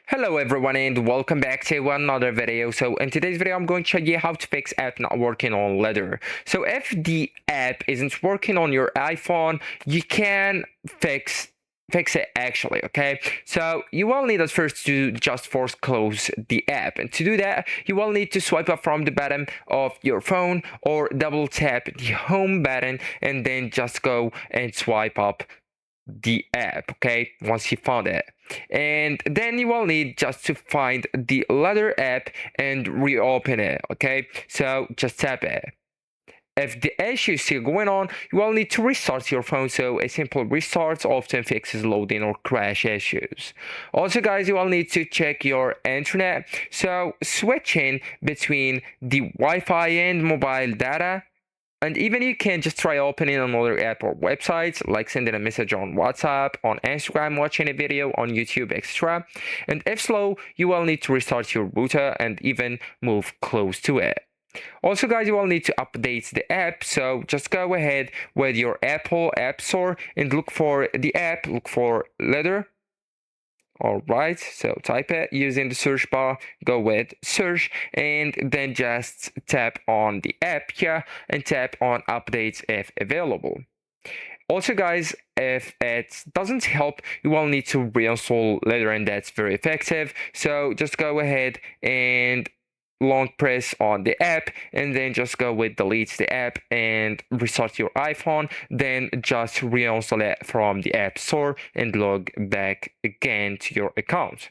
Hello everyone and welcome back to another video. So in today's video I'm going to show you how to fix app not working on Ladder. So if the app isn't working on your iPhone, you can fix it actually. Okay, so you will need at first to just force close the app, and to do that you will need to swipe up from the bottom of your phone or double tap the home button and then just go and swipe up the app. Okay, once you found it, and then you will need just to find the Ladder app and reopen it. Okay, so just tap it. If the issue is still going on, you will need to restart your phone, so a simple restart often fixes loading or crash issues. Also guys, you will need to check your internet, so switching between the Wi-Fi and mobile data. And even you can just try opening another app or website, like sending a message on WhatsApp, on Instagram, watching a video on YouTube, etc. And if slow, you will need to restart your router and even move close to it. Also guys, you will need to update the app, so just go ahead with your Apple App Store and look for the app, look for Ladder. Alright, so type it using the search bar, go with search, and then just tap on the app here and tap on updates if available. Also guys, if it doesn't help, you will need to reinstall Ladder, and that's very effective. So just go ahead and long press on the app and then just go with delete the app and restart your iPhone, then just reinstall it from the app store and log back again to your account.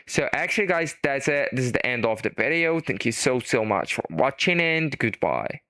So actually guys, that's it. This is the end of the video. Thank you so much for watching and goodbye.